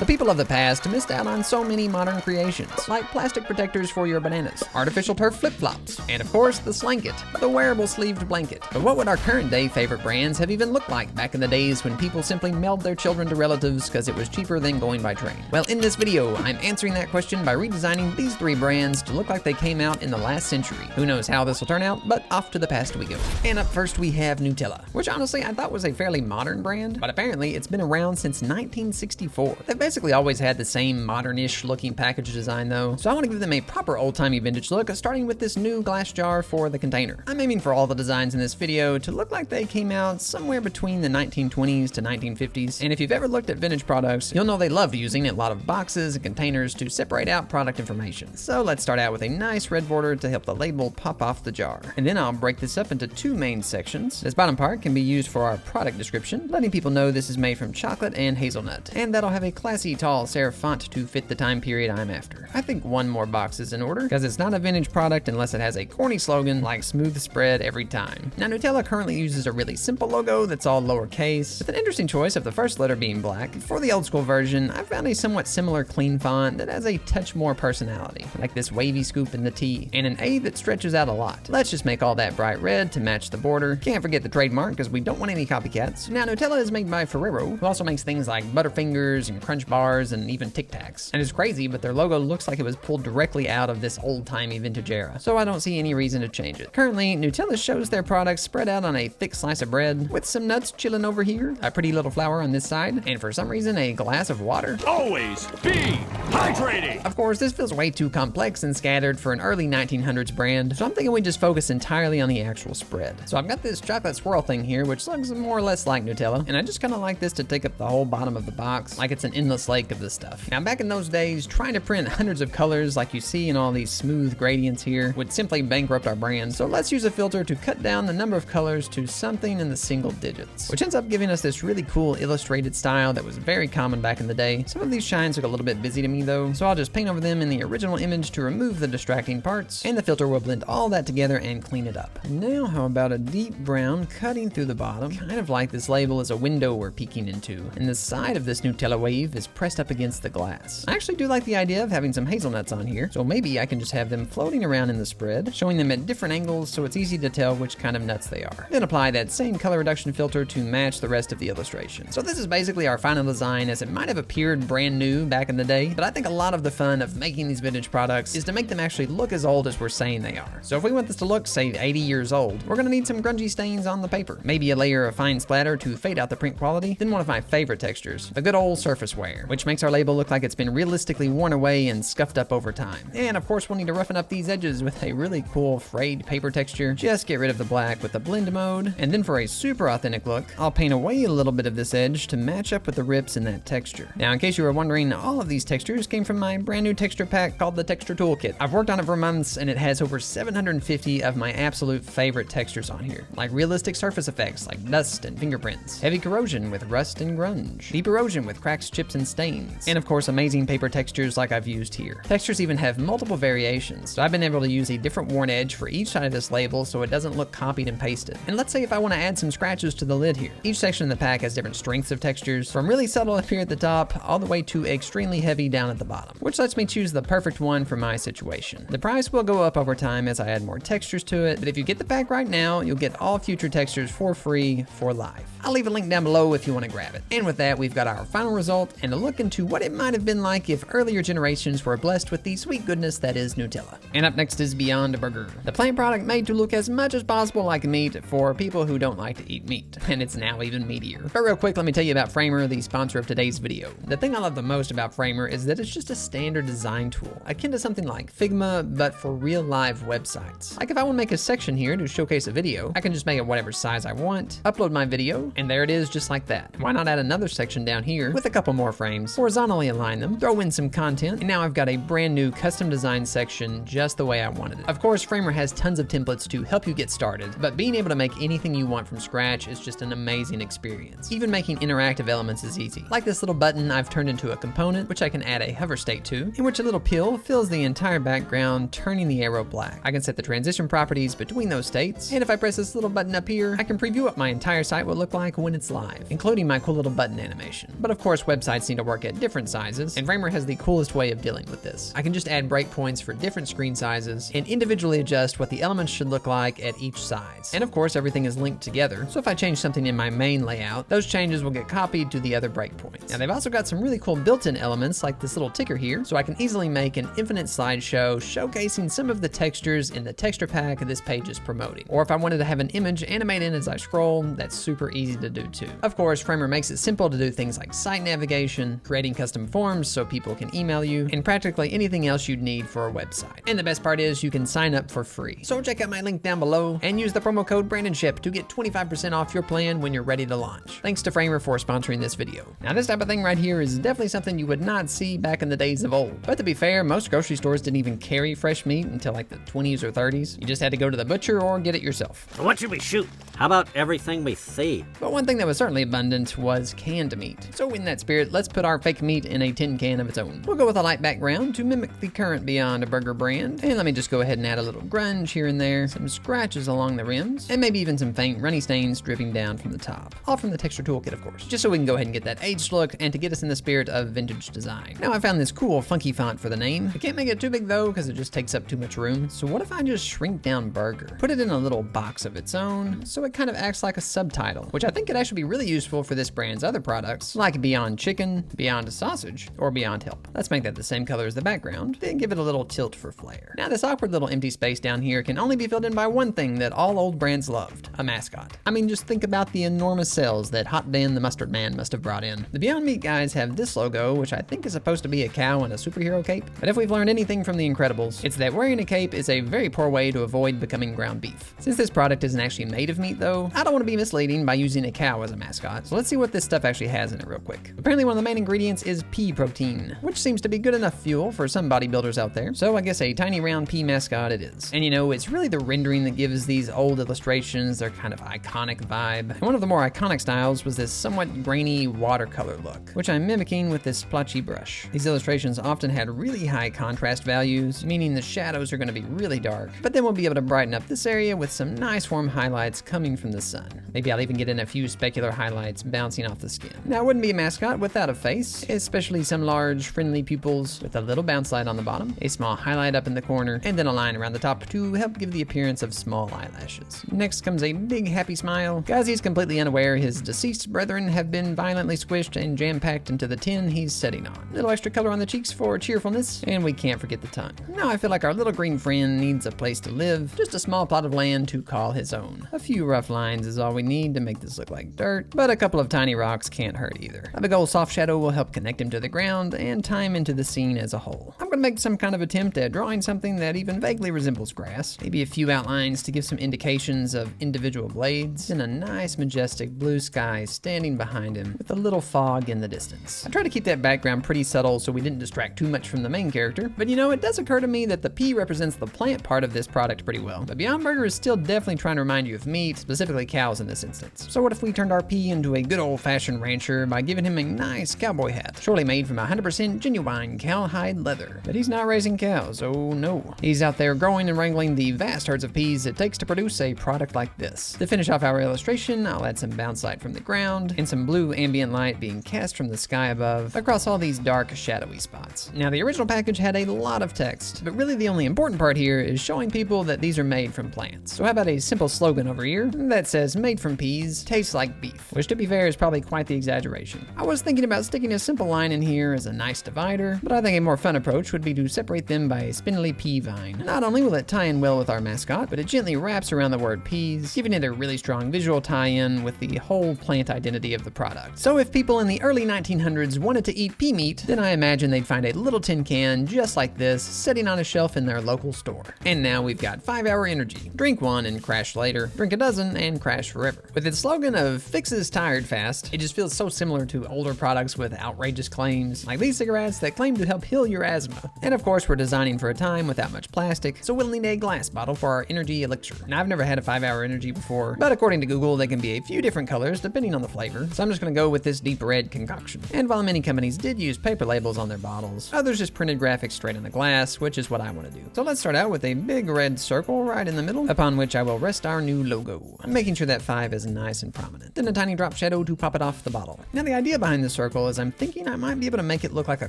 The people of the past missed out on so many modern creations, like plastic protectors for your bananas, artificial turf flip-flops, and of course the slanket, the wearable sleeved blanket. But what would our current day favorite brands have even looked like back in the days when people simply mailed their children to relatives because it was cheaper than going by train? Well, in this video, I'm answering that question by redesigning these 3 brands to look like they came out in the last century. Who knows how this will turn out, but off to the past we go. And up first we have Nutella, which honestly I thought was a fairly modern brand, but apparently it's been around since 1964. They've basically always had the same modern-ish looking package design though, so I want to give them a proper old-timey vintage look, starting with this new glass jar for the container. I'm aiming for all the designs in this video to look like they came out somewhere between the 1920s to 1950s, and if you've ever looked at vintage products, you'll know they love using a lot of boxes and containers to separate out product information. So let's start out with a nice red border to help the label pop off the jar. And then I'll break this up into 2 main sections. This bottom part can be used for our product description, letting people know this is made from chocolate and hazelnut, and that'll have a classy tall serif font to fit the time period I'm after. I think 1 more box is in order, because it's not a vintage product unless it has a corny slogan like smooth spread every time. Now Nutella currently uses a really simple logo that's all lowercase, with an interesting choice of the first letter being black. For the old school version, I found a somewhat similar clean font that has a touch more personality, like this wavy scoop in the T, and an A that stretches out a lot. Let's just make all that bright red to match the border. Can't forget the trademark, because we don't want any copycats. Now Nutella is made by Ferrero, who also makes things like Butterfingers and Crunch Bars and even Tic Tacs. And it's crazy, but their logo looks like it was pulled directly out of this old-timey vintage era, so I don't see any reason to change it. Currently, Nutella shows their products spread out on a thick slice of bread, with some nuts chilling over here, a pretty little flower on this side, and for some reason a glass of water. Always be hydrating! Of course, this feels way too complex and scattered for an early 1900s brand, so I'm thinking we just focus entirely on the actual spread. So I've got this chocolate swirl thing here, which looks more or less like Nutella, and I just kind of like this to take up the whole bottom of the box, like it's an endless lake of this stuff. Now back in those days, trying to print hundreds of colors like you see in all these smooth gradients here would simply bankrupt our brand, so let's use a filter to cut down the number of colors to something in the single digits, which ends up giving us this really cool illustrated style that was very common back in the day. Some of these shines look a little bit busy to me though, so I'll just paint over them in the original image to remove the distracting parts, and the filter will blend all that together and clean it up. Now how about a deep brown cutting through the bottom, kind of like this label is a window we're peeking into, and the side of this Nutella wave is pressed up against the glass. I actually do like the idea of having some hazelnuts on here, so maybe I can just have them floating around in the spread, showing them at different angles so it's easy to tell which kind of nuts they are. Then apply that same color reduction filter to match the rest of the illustration. So this is basically our final design, as it might have appeared brand new back in the day, but I think a lot of the fun of making these vintage products is to make them actually look as old as we're saying they are. So if we want this to look, say, 80 years old, we're gonna need some grungy stains on the paper, maybe a layer of fine splatter to fade out the print quality, then one of my favorite textures, the good old surface wear, which makes our label look like it's been realistically worn away and scuffed up over time. And of course we'll need to roughen up these edges with a really cool frayed paper texture. Just get rid of the black with the blend mode, and then for a super authentic look, I'll paint away a little bit of this edge to match up with the rips in that texture. Now in case you were wondering, all of these textures came from my brand new texture pack called the Texture Toolkit. I've worked on it for months, and it has over 750 of my absolute favorite textures on here, like realistic surface effects like dust and fingerprints, heavy corrosion with rust and grunge, deep erosion with cracks, chips, and stains, and of course amazing paper textures like I've used here. Textures even have multiple variations, so I've been able to use a different worn edge for each side of this label so it doesn't look copied and pasted. And let's say if I want to add some scratches to the lid here. Each section in the pack has different strengths of textures, from really subtle up here at the top, all the way to extremely heavy down at the bottom, which lets me choose the perfect one for my situation. The price will go up over time as I add more textures to it, but if you get the pack right now, you'll get all future textures for free for life. I'll leave a link down below if you want to grab it. And with that, we've got our final result and a look into what it might have been like if earlier generations were blessed with the sweet goodness that is Nutella. And up next is Beyond Burger, the plant product made to look as much as possible like meat for people who don't like to eat meat, and it's now even meatier. But real quick, let me tell you about Framer, the sponsor of today's video. The thing I love the most about Framer is that it's just a standard design tool, akin to something like Figma, but for real live websites. Like if I want to make a section here to showcase a video, I can just make it whatever size I want, upload my video, and there it is just like that. Why not add another section down here with a couple more frames, horizontally align them, throw in some content, and now I've got a brand new custom design section just the way I wanted it. Of course, Framer has tons of templates to help you get started, but being able to make anything you want from scratch is just an amazing experience. Even making interactive elements is easy. Like this little button I've turned into a component, which I can add a hover state to, in which a little pill fills the entire background, turning the arrow black. I can set the transition properties between those states, and if I press this little button up here, I can preview what my entire site will look like when it's live, including my cool little button animation. But of course, websites need to work at different sizes, and Framer has the coolest way of dealing with this. I can just add breakpoints for different screen sizes and individually adjust what the elements should look like at each size. And of course, everything is linked together, so if I change something in my main layout, those changes will get copied to the other breakpoints. Now they've also got some really cool built-in elements like this little ticker here, so I can easily make an infinite slideshow showcasing some of the textures in the texture pack this page is promoting. Or if I wanted to have an image animated as I scroll, that's super easy to do too. Of course, Framer makes it simple to do things like site navigation, creating custom forms so people can email you, and practically anything else you'd need for a website. And the best part is you can sign up for free. So check out my link down below and use the promo code BrandonShip to get 25% off your plan when you're ready to launch. Thanks to Framer for sponsoring this video. Now this type of thing right here is definitely something you would not see back in the days of old. But to be fair, most grocery stores didn't even carry fresh meat until like the 20s or 30s. You just had to go to the butcher or get it yourself. What should we shoot? How about everything we see? But one thing that was certainly abundant was canned meat. So in that spirit, let's put our fake meat in a tin can of its own. We'll go with a light background to mimic the current Beyond Burger brand. And let me just go ahead and add a little grunge here and there, some scratches along the rims, and maybe even some faint runny stains dripping down from the top. All from the texture toolkit, of course. Just so we can go ahead and get that aged look and to get us in the spirit of vintage design. Now I found this cool funky font for the name. I can't make it too big though because it just takes up too much room. So what if I just shrink down burger? Put it in a little box of its own so it kind of acts like a subtitle, which I think could actually be really useful for this brand's other products like Beyond Chicken, Beyond Sausage, or Beyond Help. Let's make that the same color as the background, then give it a little tilt for flair. Now this awkward little empty space down here can only be filled in by one thing that all old brands loved, a mascot. I mean, just think about the enormous sales that Hot Dan the Mustard Man must have brought in. The Beyond Meat guys have this logo, which I think is supposed to be a cow in a superhero cape. But if we've learned anything from The Incredibles, it's that wearing a cape is a very poor way to avoid becoming ground beef. Since this product isn't actually made of meat though, I don't want to be misleading by using a cow as a mascot. So let's see what this stuff actually has in it real quick. Apparently one of the main ingredients is pea protein, which seems to be good enough fuel for some bodybuilders out there. So I guess a tiny round pea mascot it is. And you know, it's really the rendering that gives these old illustrations their kind of iconic vibe. And one of the more iconic styles was this somewhat grainy watercolor look, which I'm mimicking with this splotchy brush. These illustrations often had really high contrast values, meaning the shadows are going to be really dark, but then we'll be able to brighten up this area with some nice warm highlights coming from the sun. Maybe I'll even get in a few specular highlights bouncing off the skin. Now it wouldn't be a mascot without a face, especially some large friendly pupils with a little bounce light on the bottom, a small highlight up in the corner, and then a line around the top to help give the appearance of small eyelashes. Next comes a big happy smile. Guys, he's completely unaware his deceased brethren have been violently squished and jam-packed into the tin he's sitting on. Little extra color on the cheeks for cheerfulness, and we can't forget the tongue. Now I feel like our little green friend needs a place to live, just a small plot of land to call his own. A few rough lines is all we need to make this look like dirt, but a couple of tiny rocks can't hurt either. A big old soft shadow will help connect him to the ground and tie him into the scene as a whole. I'm gonna make some kind of attempt at drawing something that even vaguely resembles grass, maybe a few outlines to give some indications of individual blades, and a nice majestic blue sky standing behind him with a little fog in the distance. I tried to keep that background pretty subtle so we didn't distract too much from the main character, but you know, it does occur to me that the pea represents the plant part of this product pretty well. But Beyond Burger is still definitely trying to remind you of meat, specifically cows in this instance. So what if we turned our pea into a good old-fashioned rancher by giving him a nice cowboy hat, surely made from 100% genuine cowhide leather? But he's not raising cows, oh no. He's out there growing and wrangling the vast herds of peas it takes to produce a product like this. To finish off our illustration, I'll add some bounce light from the ground and some blue ambient light being cast from the sky above across all these dark, shadowy spots. Now, the original package had a lot of text, but really the only important part here is showing people that these are made from plants. So how about a simple slogan over here that says, "Made from peas, tastes like beef," which to be fair is probably quite the exaggeration. I was thinking about sticking a simple line in here as a nice divider, but I think a more fun approach would be to separate them by a spindly pea vine. Not only will it tie in well with our mascot, but it gently wraps around the word peas, giving it a really strong visual tie-in with the whole plant identity of the product. So if people in the early 1900s wanted to eat pea meat, then I imagine they'd find a little tin can just like this sitting on a shelf in their local store. And now we've got 5-hour energy. Drink one and crash later, drink a dozen and crash forever. With its slogan of "fixes tired fast," it just feels so similar to older products with outrageous claims, like these cigarettes that claim to help heal your asthma. And of course, we're designing for a time without much plastic, so we'll need a glass bottle for our energy elixir. Now, I've never had a 5-hour energy before, but according to Google, they can be a few different colors depending on the flavor, so I'm just gonna go with this deep red concoction. And while many companies did use paper labels on their bottles, others just printed graphics straight on the glass, which is what I want to do. So let's start out with a big red circle right in the middle, upon which I will rest our new logo. I'm making sure that 5 is nice and prominent. Then a tiny drop shadow to pop it off the bottle. Now the idea behind this circle circle is I'm thinking I might be able to make it look like a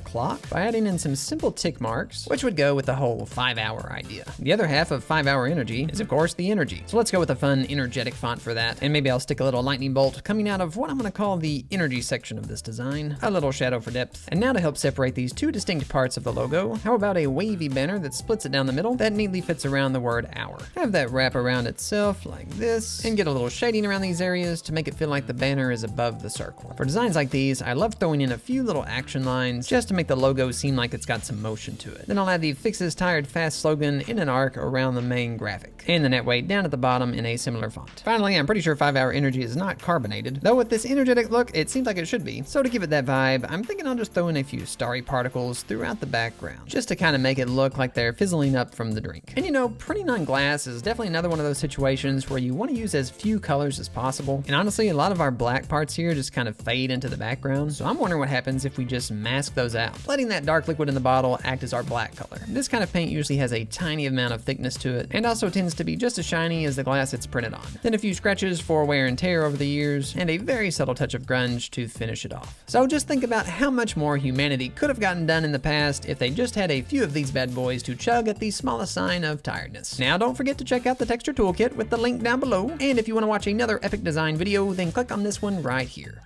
clock by adding in some simple tick marks, which would go with the whole 5-hour idea. The other half of 5-hour energy is of course the energy. So let's go with a fun energetic font for that. And maybe I'll stick a little lightning bolt coming out of what I'm gonna call the energy section of this design. A little shadow for depth. And now to help separate these two distinct parts of the logo, how about a wavy banner that splits it down the middle that neatly fits around the word hour. Have that wrap around itself like this and get a little shading around these areas to make it feel like the banner is above the circle. For designs like these, I love throwing in a few little action lines just to make the logo seem like it's got some motion to it. Then I'll add the Fixes Tired Fast slogan in an arc around the main graphic, and the net weight down at the bottom in a similar font. Finally, I'm pretty sure 5-hour energy is not carbonated, though with this energetic look, it seems like it should be. So to give it that vibe, I'm thinking I'll just throw in a few starry particles throughout the background, just to kind of make it look like they're fizzling up from the drink. And you know, printing on glass is definitely another one of those situations where you want to use as few colors as possible. And honestly, a lot of our black parts here just kind of fade into the background. So I'm wondering what happens if we just mask those out, letting that dark liquid in the bottle act as our black color. This kind of paint usually has a tiny amount of thickness to it, and also tends to be just as shiny as the glass it's printed on. Then a few scratches for wear and tear over the years, and a very subtle touch of grunge to finish it off. So just think about how much more humanity could have gotten done in the past if they just had a few of these bad boys to chug at the smallest sign of tiredness. Now don't forget to check out the texture toolkit with the link down below, and if you want to watch another epic design video, then click on this one right here.